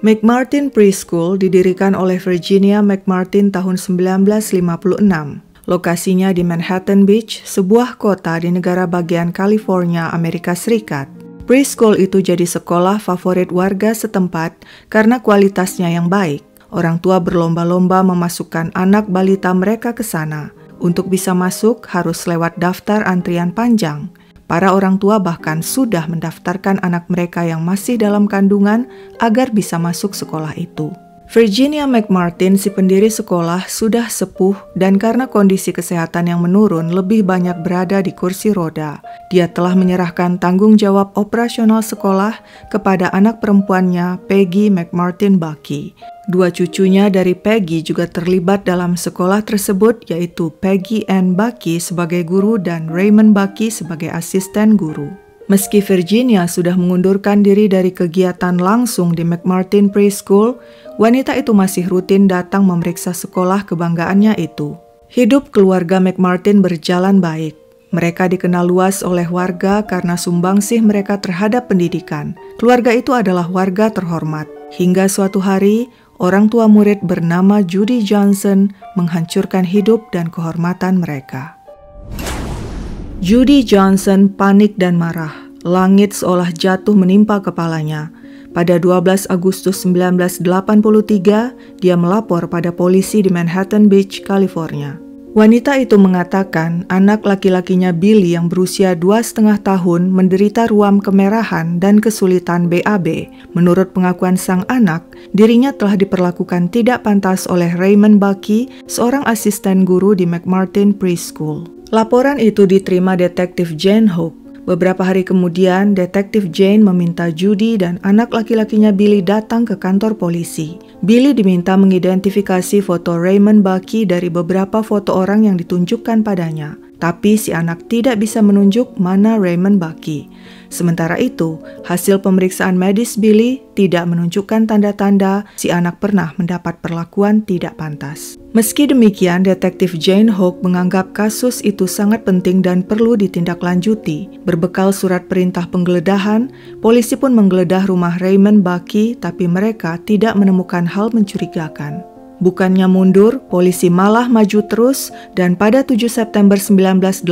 McMartin Preschool didirikan oleh Virginia McMartin tahun 1956. Lokasinya di Manhattan Beach, sebuah kota di negara bagian California, Amerika Serikat. Preschool itu jadi sekolah favorit warga setempat karena kualitasnya yang baik. Orang tua berlomba-lomba memasukkan anak balita mereka ke sana. Untuk bisa masuk harus lewat daftar antrian panjang. Para orang tua bahkan sudah mendaftarkan anak mereka yang masih dalam kandungan agar bisa masuk sekolah itu. Virginia McMartin, si pendiri sekolah, sudah sepuh dan karena kondisi kesehatan yang menurun lebih banyak berada di kursi roda. Dia telah menyerahkan tanggung jawab operasional sekolah kepada anak perempuannya, Peggy McMartin Bucky. Dua cucunya dari Peggy juga terlibat dalam sekolah tersebut, yaitu Peggy Ann Bucky sebagai guru dan Raymond Bucky sebagai asisten guru. Meski Virginia sudah mengundurkan diri dari kegiatan langsung di McMartin Preschool, wanita itu masih rutin datang memeriksa sekolah kebanggaannya itu. Hidup keluarga McMartin berjalan baik. Mereka dikenal luas oleh warga karena sumbangsih mereka terhadap pendidikan. Keluarga itu adalah warga terhormat. Hingga suatu hari, orang tua murid bernama Judy Johnson menghancurkan hidup dan kehormatan mereka. Judy Johnson panik dan marah. Langit seolah jatuh menimpa kepalanya. Pada 12 Agustus 1983, dia melapor pada polisi di Manhattan Beach, California. Wanita itu mengatakan anak laki-lakinya Billy yang berusia 2,5 tahun menderita ruam kemerahan dan kesulitan BAB. Menurut pengakuan sang anak, dirinya telah diperlakukan tidak pantas oleh Raymond Bucky, seorang asisten guru di McMartin Preschool. Laporan itu diterima detektif Jane Hook. Beberapa hari kemudian, detektif Jane meminta Judy dan anak laki-lakinya Billy datang ke kantor polisi. Billy diminta mengidentifikasi foto Raymond Bucky dari beberapa foto orang yang ditunjukkan padanya. Tapi si anak tidak bisa menunjuk mana Raymond Bucky. Sementara itu, hasil pemeriksaan medis Billy tidak menunjukkan tanda-tanda si anak pernah mendapat perlakuan tidak pantas. Meski demikian, detektif Jane Hook menganggap kasus itu sangat penting dan perlu ditindaklanjuti. Berbekal surat perintah penggeledahan, polisi pun menggeledah rumah Raymond Bucky, tapi mereka tidak menemukan hal mencurigakan. Bukannya mundur, polisi malah maju terus dan pada 7 September 1983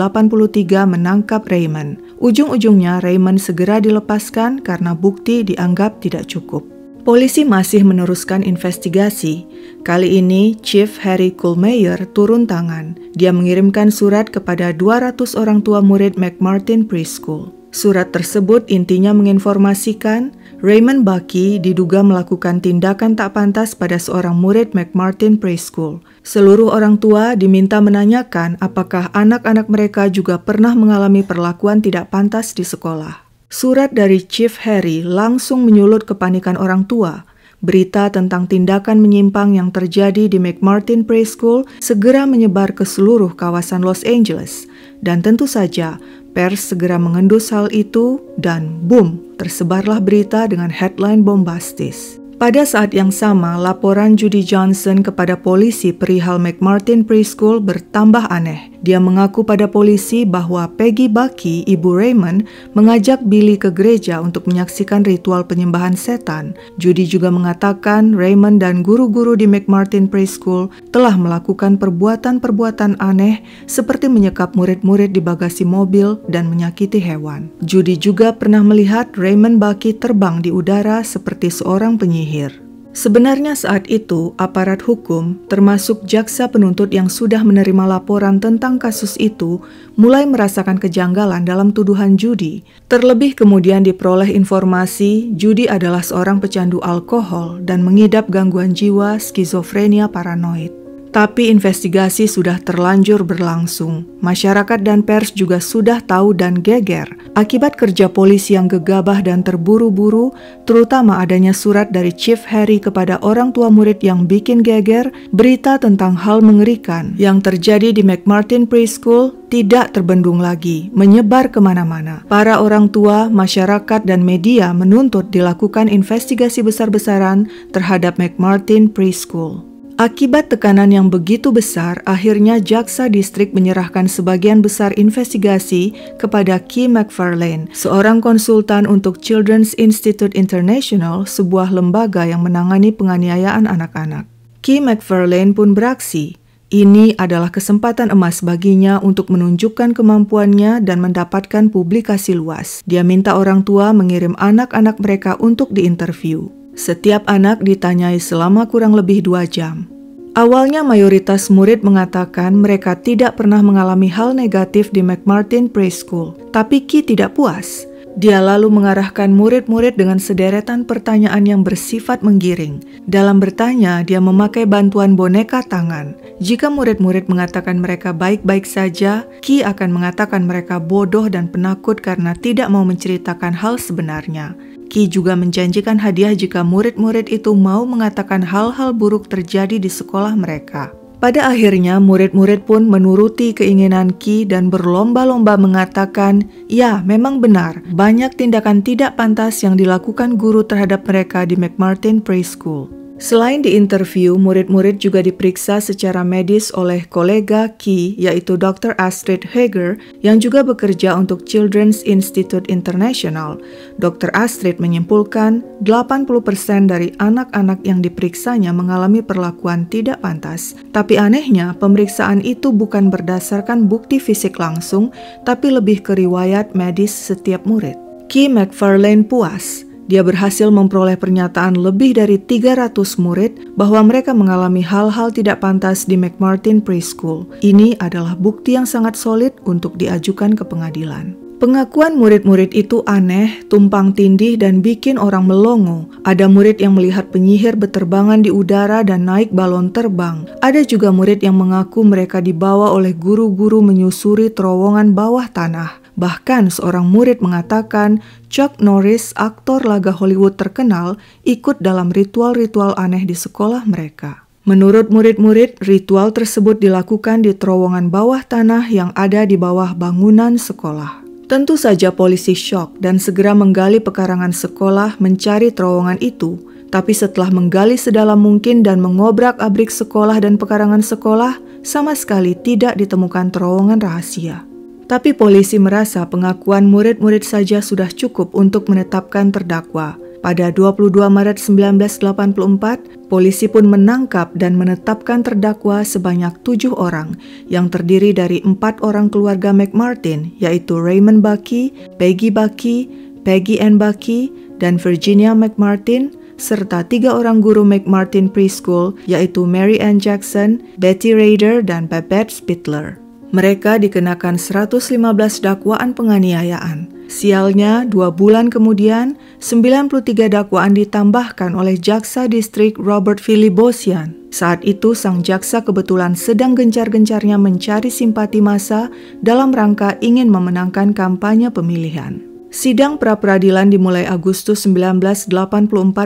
menangkap Raymond. Ujung-ujungnya Raymond segera dilepaskan karena bukti dianggap tidak cukup. Polisi masih meneruskan investigasi. Kali ini, Chief Harry Kohlmeier turun tangan. Dia mengirimkan surat kepada 200 orang tua murid McMartin Preschool. Surat tersebut intinya menginformasikan Raymond Bucky diduga melakukan tindakan tak pantas pada seorang murid McMartin Preschool. Seluruh orang tua diminta menanyakan apakah anak-anak mereka juga pernah mengalami perlakuan tidak pantas di sekolah. Surat dari Chief Harry langsung menyulut kepanikan orang tua. Berita tentang tindakan menyimpang yang terjadi di McMartin Preschool segera menyebar ke seluruh kawasan Los Angeles. Dan tentu saja, pers segera mengendus hal itu dan boom, tersebarlah berita dengan headline bombastis. Pada saat yang sama, laporan Judy Johnson kepada polisi perihal McMartin Preschool bertambah aneh. Dia mengaku pada polisi bahwa Peggy Bucky, ibu Raymond, mengajak Billy ke gereja untuk menyaksikan ritual penyembahan setan. Judy juga mengatakan Raymond dan guru-guru di McMartin Preschool telah melakukan perbuatan-perbuatan aneh seperti menyekap murid-murid di bagasi mobil dan menyakiti hewan. Judy juga pernah melihat Raymond Bucky terbang di udara seperti seorang penyihir. Sebenarnya saat itu, aparat hukum, termasuk jaksa penuntut yang sudah menerima laporan tentang kasus itu, mulai merasakan kejanggalan dalam tuduhan Judy. Terlebih kemudian diperoleh informasi Judy adalah seorang pecandu alkohol dan mengidap gangguan jiwa skizofrenia paranoid. Tapi investigasi sudah terlanjur berlangsung. Masyarakat dan pers juga sudah tahu dan geger akibat kerja polisi yang gegabah dan terburu-buru, terutama adanya surat dari Chief Harry kepada orang tua murid yang bikin geger. Berita tentang hal mengerikan yang terjadi di McMartin Preschool tidak terbendung lagi, menyebar kemana-mana. Para orang tua, masyarakat, dan media menuntut dilakukan investigasi besar-besaran terhadap McMartin Preschool. Akibat tekanan yang begitu besar, akhirnya jaksa distrik menyerahkan sebagian besar investigasi kepada Key McFarlane, seorang konsultan untuk Children's Institute International, sebuah lembaga yang menangani penganiayaan anak-anak. Key McFarlane pun beraksi. Ini adalah kesempatan emas baginya untuk menunjukkan kemampuannya dan mendapatkan publikasi luas. Dia minta orang tua mengirim anak-anak mereka untuk diinterview. Setiap anak ditanyai selama kurang lebih 2 jam. Awalnya mayoritas murid mengatakan mereka tidak pernah mengalami hal negatif di McMartin Preschool, tapi Key tidak puas. Dia lalu mengarahkan murid-murid dengan sederetan pertanyaan yang bersifat menggiring. Dalam bertanya, dia memakai bantuan boneka tangan. Jika murid-murid mengatakan mereka baik-baik saja, Key akan mengatakan mereka bodoh dan penakut karena tidak mau menceritakan hal sebenarnya. Key juga menjanjikan hadiah jika murid-murid itu mau mengatakan hal-hal buruk terjadi di sekolah mereka. Pada akhirnya, murid-murid pun menuruti keinginan Key dan berlomba-lomba mengatakan, ya, memang benar, banyak tindakan tidak pantas yang dilakukan guru terhadap mereka di McMartin Preschool. Selain diinterview, murid-murid juga diperiksa secara medis oleh kolega Key, yaitu Dr. Astrid Hager, yang juga bekerja untuk Children's Institute International. Dr. Astrid menyimpulkan 80% dari anak-anak yang diperiksanya mengalami perlakuan tidak pantas. Tapi anehnya, pemeriksaan itu bukan berdasarkan bukti fisik langsung, tapi lebih ke riwayat medis setiap murid. Key McFarlane puas. Dia berhasil memperoleh pernyataan lebih dari 300 murid bahwa mereka mengalami hal-hal tidak pantas di McMartin Preschool. Ini adalah bukti yang sangat solid untuk diajukan ke pengadilan. Pengakuan murid-murid itu aneh, tumpang tindih, dan bikin orang melongo. Ada murid yang melihat penyihir berterbangan di udara dan naik balon terbang. Ada juga murid yang mengaku mereka dibawa oleh guru-guru menyusuri terowongan bawah tanah. Bahkan seorang murid mengatakan Chuck Norris, aktor laga Hollywood terkenal, ikut dalam ritual-ritual aneh di sekolah mereka. Menurut murid-murid, ritual tersebut dilakukan di terowongan bawah tanah yang ada di bawah bangunan sekolah. Tentu saja polisi syok dan segera menggali pekarangan sekolah mencari terowongan itu. Tapi setelah menggali sedalam mungkin dan mengobrak-abrik sekolah dan pekarangan sekolah, sama sekali tidak ditemukan terowongan rahasia. Tapi polisi merasa pengakuan murid-murid saja sudah cukup untuk menetapkan terdakwa. Pada 22 Maret 1984, polisi pun menangkap dan menetapkan terdakwa sebanyak 7 orang yang terdiri dari 4 orang keluarga McMartin, yaitu Raymond Buckey, Peggy Buckey, Peggy Ann Buckey, dan Virginia McMartin, serta 3 orang guru McMartin Preschool, yaitu Mary Ann Jackson, Betty Rader, dan Babette Spittler. Mereka dikenakan 115 dakwaan penganiayaan. Sialnya, 2 bulan kemudian, 93 dakwaan ditambahkan oleh jaksa distrik Robert Philibosian. Saat itu, sang jaksa kebetulan sedang gencar-gencarnya mencari simpati massa dalam rangka ingin memenangkan kampanye pemilihan. Sidang pra-peradilan dimulai Agustus 1984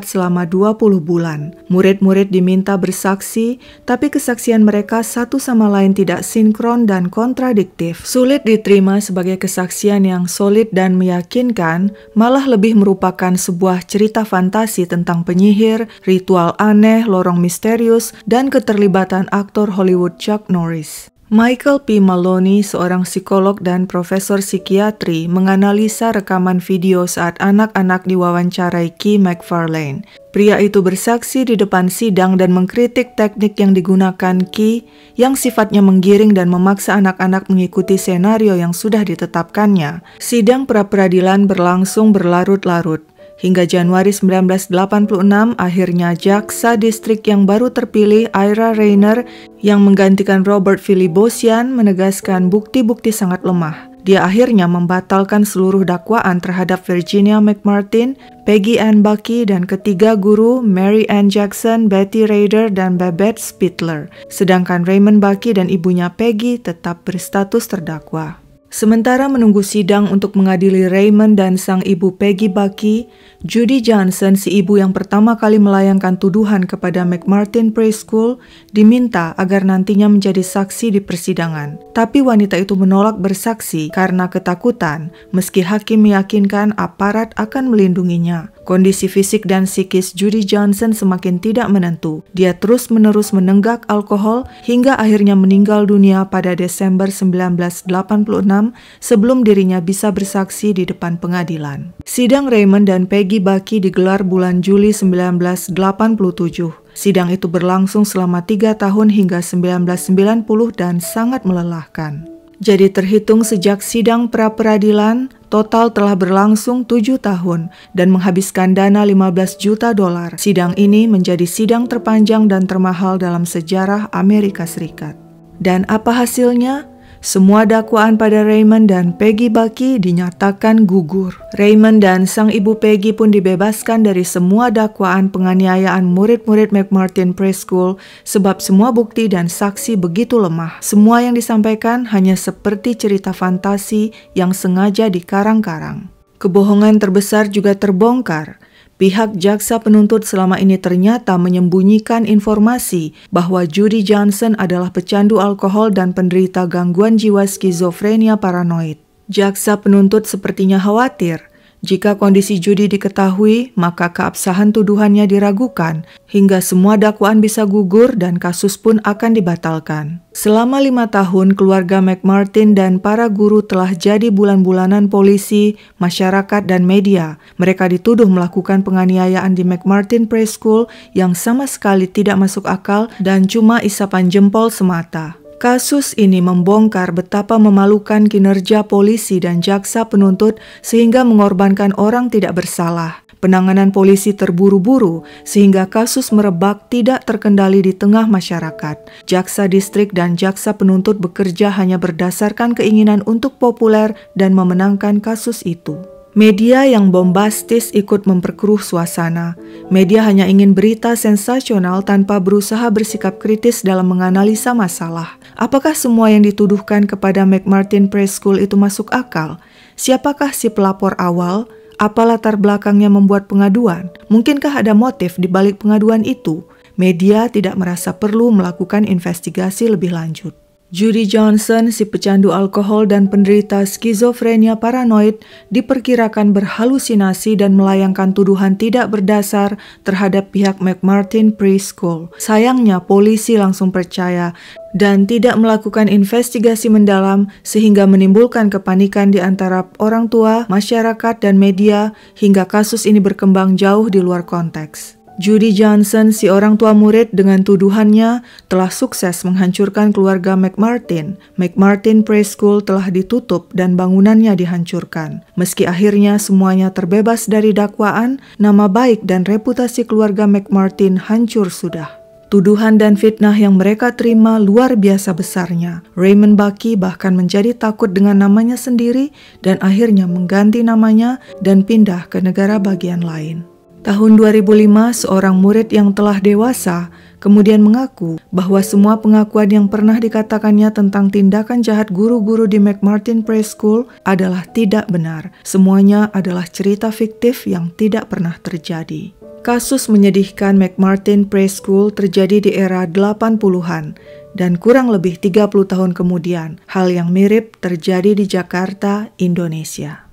selama 20 bulan. Murid-murid diminta bersaksi, tapi kesaksian mereka satu sama lain tidak sinkron dan kontradiktif. Sulit diterima sebagai kesaksian yang solid dan meyakinkan, malah lebih merupakan sebuah cerita fantasi tentang penyihir, ritual aneh, lorong misterius, dan keterlibatan aktor Hollywood Chuck Norris. Michael P. Maloney, seorang psikolog dan profesor psikiatri, menganalisa rekaman video saat anak-anak diwawancarai Key McFarlane. Pria itu bersaksi di depan sidang dan mengkritik teknik yang digunakan Key yang sifatnya menggiring dan memaksa anak-anak mengikuti senario yang sudah ditetapkannya. Sidang pra-peradilan berlangsung berlarut-larut. Hingga Januari 1986, akhirnya jaksa distrik yang baru terpilih, Ira Rayner, yang menggantikan Robert Philibosian, menegaskan bukti-bukti sangat lemah. Dia akhirnya membatalkan seluruh dakwaan terhadap Virginia McMartin, Peggy Ann Buckey, dan ketiga guru Mary Ann Jackson, Betty Rader, dan Babette Spittler. Sedangkan Raymond Buckey dan ibunya Peggy tetap berstatus terdakwa. Sementara menunggu sidang untuk mengadili Raymond dan sang ibu Peggy Buckey, Judy Johnson, si ibu yang pertama kali melayangkan tuduhan kepada McMartin Preschool, diminta agar nantinya menjadi saksi di persidangan. Tapi wanita itu menolak bersaksi karena ketakutan, meski hakim meyakinkan aparat akan melindunginya. Kondisi fisik dan psikis Judy Johnson semakin tidak menentu. Dia terus-menerus menenggak alkohol hingga akhirnya meninggal dunia pada Desember 1986 sebelum dirinya bisa bersaksi di depan pengadilan. Sidang Raymond dan Peggy Bucky digelar bulan Juli 1987. Sidang itu berlangsung selama 3 tahun hingga 1990 dan sangat melelahkan. Jadi terhitung sejak sidang pra-peradilan, total telah berlangsung 7 tahun dan menghabiskan dana $15 juta. Sidang ini menjadi sidang terpanjang dan termahal dalam sejarah Amerika Serikat. Dan apa hasilnya? Semua dakwaan pada Raymond dan Peggy Bucky dinyatakan gugur. Raymond dan sang ibu Peggy pun dibebaskan dari semua dakwaan penganiayaan murid-murid McMartin Preschool sebab semua bukti dan saksi begitu lemah. Semua yang disampaikan hanya seperti cerita fantasi yang sengaja dikarang-karang. Kebohongan terbesar juga terbongkar. Pihak jaksa penuntut selama ini ternyata menyembunyikan informasi bahwa Judy Johnson adalah pecandu alkohol dan penderita gangguan jiwa skizofrenia paranoid. Jaksa penuntut sepertinya khawatir jika kondisi Judy diketahui, maka keabsahan tuduhannya diragukan hingga semua dakwaan bisa gugur dan kasus pun akan dibatalkan. Selama 5 tahun, keluarga McMartin dan para guru telah jadi bulan-bulanan polisi, masyarakat, dan media. Mereka dituduh melakukan penganiayaan di McMartin Preschool yang sama sekali tidak masuk akal dan cuma isapan jempol semata. Kasus ini membongkar betapa memalukan kinerja polisi dan jaksa penuntut sehingga mengorbankan orang tidak bersalah. Penanganan polisi terburu-buru sehingga kasus merebak tidak terkendali di tengah masyarakat. Jaksa distrik dan jaksa penuntut bekerja hanya berdasarkan keinginan untuk populer dan memenangkan kasus itu. Media yang bombastis ikut memperkeruh suasana. Media hanya ingin berita sensasional tanpa berusaha bersikap kritis dalam menganalisa masalah. Apakah semua yang dituduhkan kepada McMartin Preschool itu masuk akal? Siapakah si pelapor awal? Apa latar belakangnya membuat pengaduan? Mungkinkah ada motif di balik pengaduan itu? Media tidak merasa perlu melakukan investigasi lebih lanjut. Judy Johnson, si pecandu alkohol dan penderita skizofrenia paranoid, diperkirakan berhalusinasi dan melayangkan tuduhan tidak berdasar terhadap pihak McMartin Preschool. Sayangnya, polisi langsung percaya dan tidak melakukan investigasi mendalam sehingga menimbulkan kepanikan di antara orang tua, masyarakat, dan media hingga kasus ini berkembang jauh di luar konteks. Judy Johnson, si orang tua murid dengan tuduhannya, telah sukses menghancurkan keluarga McMartin. McMartin Preschool telah ditutup dan bangunannya dihancurkan. Meski akhirnya semuanya terbebas dari dakwaan, nama baik dan reputasi keluarga McMartin hancur sudah. Tuduhan dan fitnah yang mereka terima luar biasa besarnya. Raymond Bucky bahkan menjadi takut dengan namanya sendiri dan akhirnya mengganti namanya dan pindah ke negara bagian lain. Tahun 2005, seorang murid yang telah dewasa kemudian mengaku bahwa semua pengakuan yang pernah dikatakannya tentang tindakan jahat guru-guru di McMartin Preschool adalah tidak benar. Semuanya adalah cerita fiktif yang tidak pernah terjadi. Kasus menyedihkan McMartin Preschool terjadi di era 80-an dan kurang lebih 30 tahun kemudian, hal yang mirip terjadi di Jakarta, Indonesia.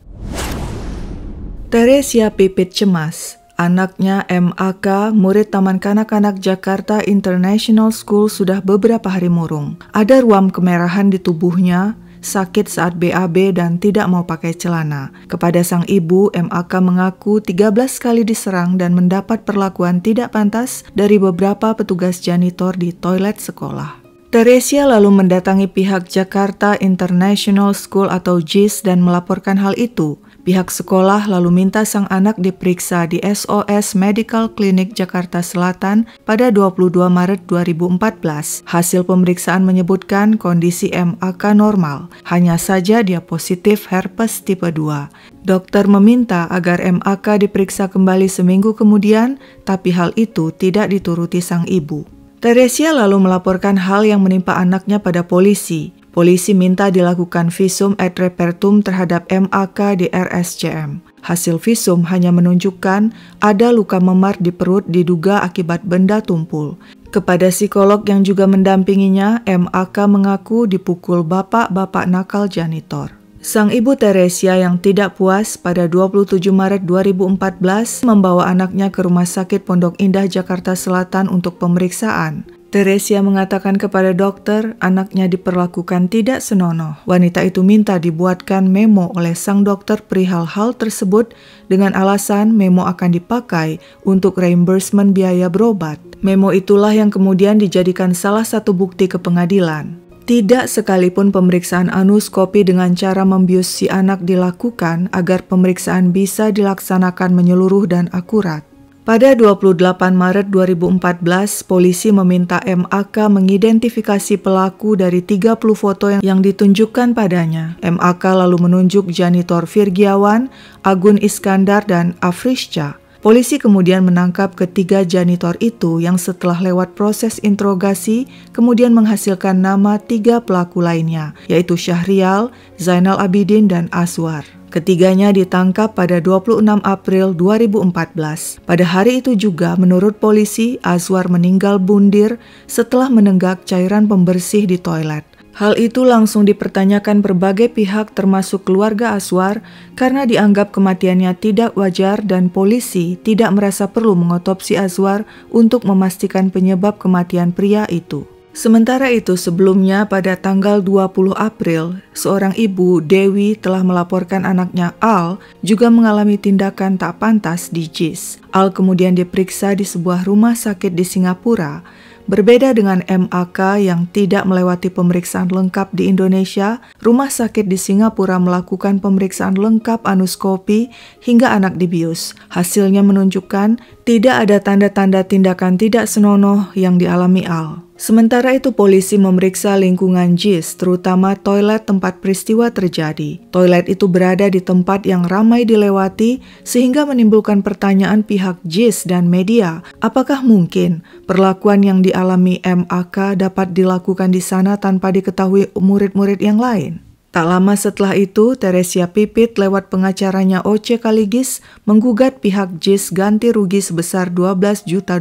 Teresia Pipit cemas. Anaknya MAK, murid Taman Kanak-Kanak Jakarta International School, sudah beberapa hari murung. Ada ruam kemerahan di tubuhnya, sakit saat BAB dan tidak mau pakai celana. Kepada sang ibu, MAK mengaku 13 kali diserang dan mendapat perlakuan tidak pantas dari beberapa petugas janitor di toilet sekolah. Teresia lalu mendatangi pihak Jakarta International School atau JIS dan melaporkan hal itu. Pihak sekolah lalu minta sang anak diperiksa di SOS Medical Clinic Jakarta Selatan pada 22 Maret 2014. Hasil pemeriksaan menyebutkan kondisi MAK normal, hanya saja dia positif herpes tipe 2. Dokter meminta agar MAK diperiksa kembali seminggu kemudian, tapi hal itu tidak dituruti sang ibu. Teresia lalu melaporkan hal yang menimpa anaknya pada polisi. Polisi minta dilakukan visum et repertum terhadap MAK di RSCM. Hasil visum hanya menunjukkan ada luka memar di perut diduga akibat benda tumpul. Kepada psikolog yang juga mendampinginya, MAK mengaku dipukul bapak-bapak nakal janitor. Sang ibu Teresia yang tidak puas pada 27 Maret 2014 membawa anaknya ke Rumah Sakit Pondok Indah, Jakarta Selatan untuk pemeriksaan. Teresia mengatakan kepada dokter anaknya diperlakukan tidak senonoh. Wanita itu minta dibuatkan memo oleh sang dokter perihal hal tersebut dengan alasan memo akan dipakai untuk reimbursement biaya berobat. Memo itulah yang kemudian dijadikan salah satu bukti ke pengadilan. Tidak sekalipun pemeriksaan anuskopi dengan cara membius si anak dilakukan agar pemeriksaan bisa dilaksanakan menyeluruh dan akurat. Pada 28 Maret 2014, polisi meminta MAK mengidentifikasi pelaku dari 30 foto yang ditunjukkan padanya. MAK lalu menunjuk janitor Virgiawan, Agun Iskandar, dan Afrisca. Polisi kemudian menangkap ketiga janitor itu yang setelah lewat proses interogasi kemudian menghasilkan nama 3 pelaku lainnya, yaitu Syahrial, Zainal Abidin, dan Azwar. Ketiganya ditangkap pada 26 April 2014. Pada hari itu juga, menurut polisi, Azwar meninggal bundir setelah menenggak cairan pembersih di toilet. Hal itu langsung dipertanyakan berbagai pihak termasuk keluarga Azwar karena dianggap kematiannya tidak wajar dan polisi tidak merasa perlu mengotopsi Azwar untuk memastikan penyebab kematian pria itu. Sementara itu sebelumnya pada tanggal 20 April, seorang ibu, Dewi, telah melaporkan anaknya Al juga mengalami tindakan tak pantas di JIS. Al kemudian diperiksa di sebuah rumah sakit di Singapura. Berbeda dengan MAK yang tidak melewati pemeriksaan lengkap di Indonesia, rumah sakit di Singapura melakukan pemeriksaan lengkap anuskopi hingga anak dibius. Hasilnya menunjukkan tidak ada tanda-tanda tindakan tidak senonoh yang dialami Al. Sementara itu polisi memeriksa lingkungan JIS, terutama toilet tempat peristiwa terjadi. Toilet itu berada di tempat yang ramai dilewati sehingga menimbulkan pertanyaan pihak JIS dan media. Apakah mungkin perlakuan yang dialami MAK dapat dilakukan di sana tanpa diketahui murid-murid yang lain? Tak lama setelah itu, Teresia Pipit lewat pengacaranya Oce Kaligis menggugat pihak JIS ganti rugi sebesar $12 juta.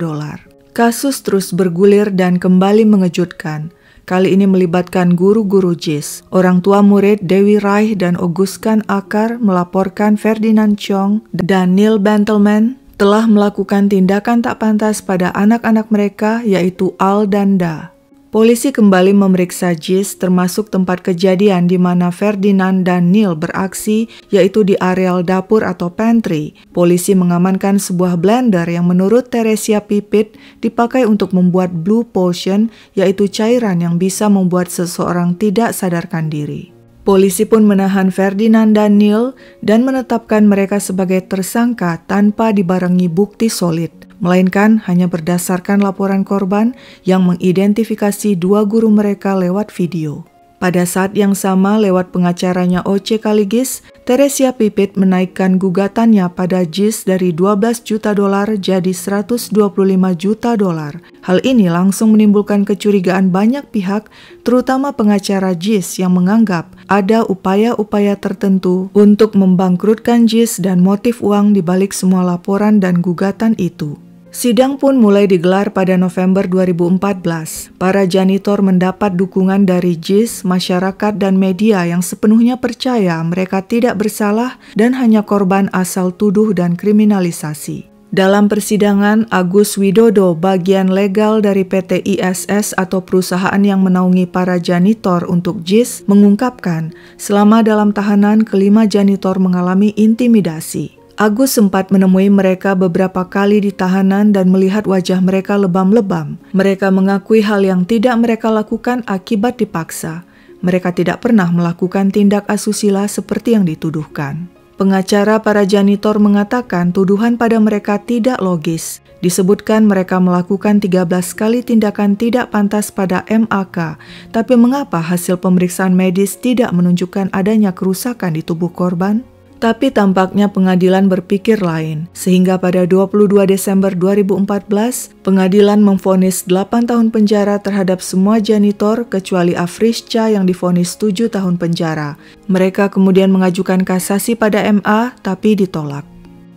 Kasus terus bergulir dan kembali mengejutkan. Kali ini melibatkan guru-guru JIS. Orang tua murid Dewi Raih dan Auguskan Akar melaporkan Ferdinand Chong dan Neil Bentelman telah melakukan tindakan tak pantas pada anak-anak mereka, yaitu Al dan Da. Polisi kembali memeriksa JIS termasuk tempat kejadian di mana Ferdinand dan Neil beraksi, yaitu di areal dapur atau pantry. Polisi mengamankan sebuah blender yang menurut Teresia Pipit dipakai untuk membuat blue potion, yaitu cairan yang bisa membuat seseorang tidak sadarkan diri. Polisi pun menahan Ferdinand dan Neil dan menetapkan mereka sebagai tersangka tanpa dibarengi bukti solid, melainkan hanya berdasarkan laporan korban yang mengidentifikasi 2 guru mereka lewat video. Pada saat yang sama, lewat pengacaranya Oce Kaligis, Teresia Pipit menaikkan gugatannya pada JIS dari $12 juta jadi $125 juta. Hal ini langsung menimbulkan kecurigaan banyak pihak, terutama pengacara JIS yang menganggap ada upaya-upaya tertentu untuk membangkrutkan JIS dan motif uang di balik semua laporan dan gugatan itu. Sidang pun mulai digelar pada November 2014. Para janitor mendapat dukungan dari JIS, masyarakat, dan media yang sepenuhnya percaya mereka tidak bersalah dan hanya korban asal tuduh dan kriminalisasi. Dalam persidangan, Agus Widodo, bagian legal dari PT ISS atau perusahaan yang menaungi para janitor untuk JIS, mengungkapkan selama dalam tahanan kelima janitor mengalami intimidasi. Agus sempat menemui mereka beberapa kali di tahanan dan melihat wajah mereka lebam-lebam. Mereka mengakui hal yang tidak mereka lakukan akibat dipaksa. Mereka tidak pernah melakukan tindak asusila seperti yang dituduhkan. Pengacara para janitor mengatakan tuduhan pada mereka tidak logis. Disebutkan mereka melakukan 13 kali tindakan tidak pantas pada MAK, tapi mengapa hasil pemeriksaan medis tidak menunjukkan adanya kerusakan di tubuh korban? Tapi tampaknya pengadilan berpikir lain, sehingga pada 22 Desember 2014, pengadilan memvonis 8 tahun penjara terhadap semua janitor kecuali Afrisca yang divonis 7 tahun penjara. Mereka kemudian mengajukan kasasi pada MA, tapi ditolak.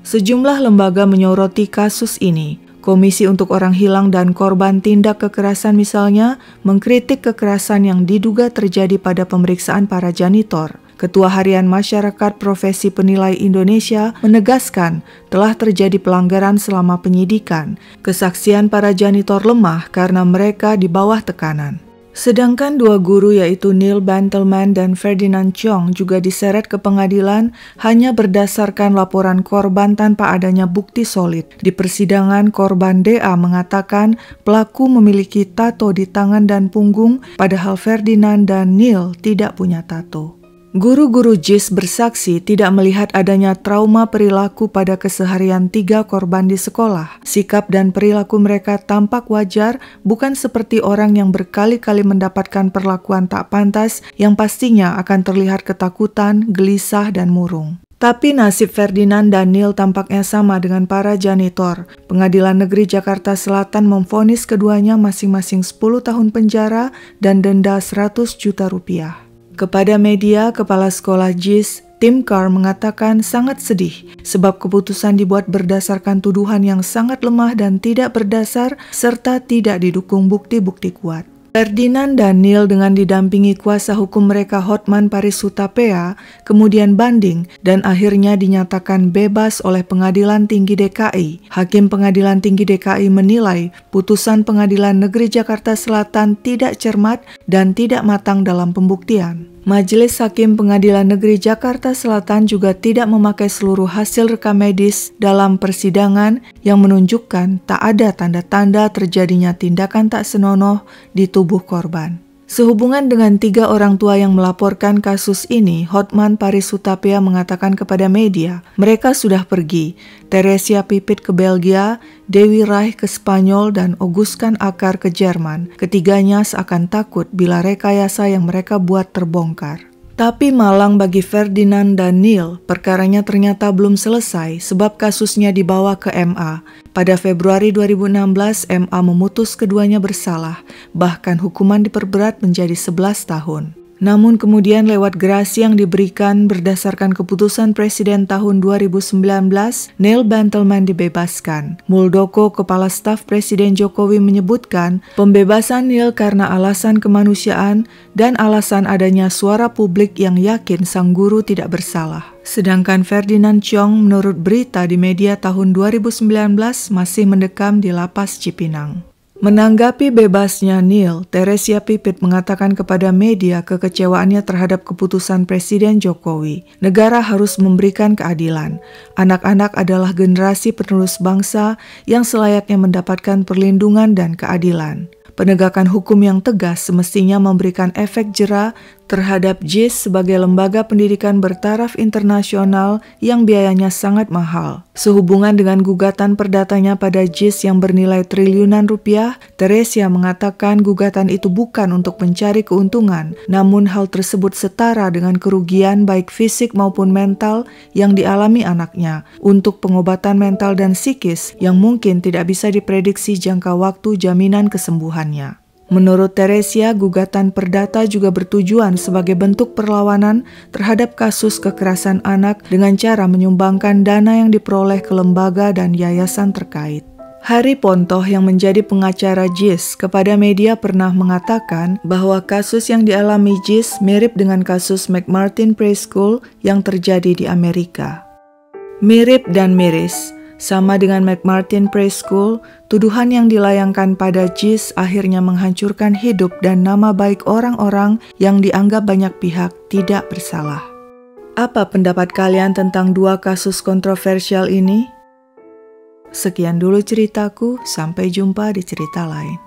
Sejumlah lembaga menyoroti kasus ini. Komisi untuk Orang Hilang dan Korban Tindak Kekerasan misalnya, mengkritik kekerasan yang diduga terjadi pada pemeriksaan para janitor. Ketua Harian Masyarakat Profesi Penilai Indonesia menegaskan telah terjadi pelanggaran selama penyidikan. Kesaksian para janitor lemah karena mereka di bawah tekanan. Sedangkan dua guru yaitu Neil Bantelman dan Ferdinand Chong juga diseret ke pengadilan hanya berdasarkan laporan korban tanpa adanya bukti solid. Di persidangan, korban DA mengatakan pelaku memiliki tato di tangan dan punggung, padahal Ferdinand dan Neil tidak punya tato. Guru-guru JIS bersaksi tidak melihat adanya trauma perilaku pada keseharian 3 korban di sekolah. Sikap dan perilaku mereka tampak wajar, bukan seperti orang yang berkali-kali mendapatkan perlakuan tak pantas yang pastinya akan terlihat ketakutan, gelisah, dan murung. Tapi nasib Ferdinand dan Neil tampaknya sama dengan para janitor. Pengadilan Negeri Jakarta Selatan memvonis keduanya masing-masing 10 tahun penjara dan denda 100 juta rupiah. Kepada media, Kepala Sekolah JIS, Tim Carr mengatakan sangat sedih sebab keputusan dibuat berdasarkan tuduhan yang sangat lemah dan tidak berdasar serta tidak didukung bukti-bukti kuat. Ferdinand dan Neil dengan didampingi kuasa hukum mereka Hotman Paris Hutapea kemudian banding dan akhirnya dinyatakan bebas oleh Pengadilan Tinggi DKI. Hakim Pengadilan Tinggi DKI menilai putusan Pengadilan Negeri Jakarta Selatan tidak cermat dan tidak matang dalam pembuktian. Majelis Hakim Pengadilan Negeri Jakarta Selatan juga tidak memakai seluruh hasil rekam medis dalam persidangan yang menunjukkan tak ada tanda-tanda terjadinya tindakan tak senonoh di tubuh korban. Sehubungan dengan 3 orang tua yang melaporkan kasus ini, Hotman Paris Hutapea mengatakan kepada media, mereka sudah pergi. Teresia Pipit ke Belgia, Dewi Raih ke Spanyol, dan Auguskan Akar ke Jerman. Ketiganya seakan takut bila rekayasa yang mereka buat terbongkar. Tapi malang bagi Ferdinand dan Neil, perkaranya ternyata belum selesai sebab kasusnya dibawa ke MA. Pada Februari 2016, MA memutus keduanya bersalah, bahkan hukuman diperberat menjadi 11 tahun. Namun kemudian lewat gerasi yang diberikan berdasarkan keputusan Presiden tahun 2019, Neil Bantelman dibebaskan. Muldoko, Kepala Staf Presiden Jokowi menyebutkan pembebasan Neil karena alasan kemanusiaan dan alasan adanya suara publik yang yakin sang guru tidak bersalah. Sedangkan Ferdinand Chong menurut berita di media tahun 2019 masih mendekam di lapas Cipinang. Menanggapi bebasnya Neil, Teresia Pipit mengatakan kepada media kekecewaannya terhadap keputusan Presiden Jokowi. Negara harus memberikan keadilan. Anak-anak adalah generasi penerus bangsa yang selayaknya mendapatkan perlindungan dan keadilan. Penegakan hukum yang tegas semestinya memberikan efek jera terhadap JIS sebagai lembaga pendidikan bertaraf internasional yang biayanya sangat mahal. Sehubungan dengan gugatan perdatanya pada JIS yang bernilai triliunan rupiah, Teresia mengatakan gugatan itu bukan untuk mencari keuntungan, namun hal tersebut setara dengan kerugian baik fisik maupun mental yang dialami anaknya untuk pengobatan mental dan psikis yang mungkin tidak bisa diprediksi jangka waktu jaminan kesembuhannya. Menurut Teresia, gugatan perdata juga bertujuan sebagai bentuk perlawanan terhadap kasus kekerasan anak dengan cara menyumbangkan dana yang diperoleh ke lembaga dan yayasan terkait. Hari Pontoh yang menjadi pengacara JIS kepada media pernah mengatakan bahwa kasus yang dialami JIS mirip dengan kasus McMartin Preschool yang terjadi di Amerika. Mirip dan miris. Sama dengan McMartin Preschool, tuduhan yang dilayangkan pada JIS akhirnya menghancurkan hidup dan nama baik orang-orang yang dianggap banyak pihak tidak bersalah. Apa pendapat kalian tentang 2 kasus kontroversial ini? Sekian dulu ceritaku, sampai jumpa di cerita lain.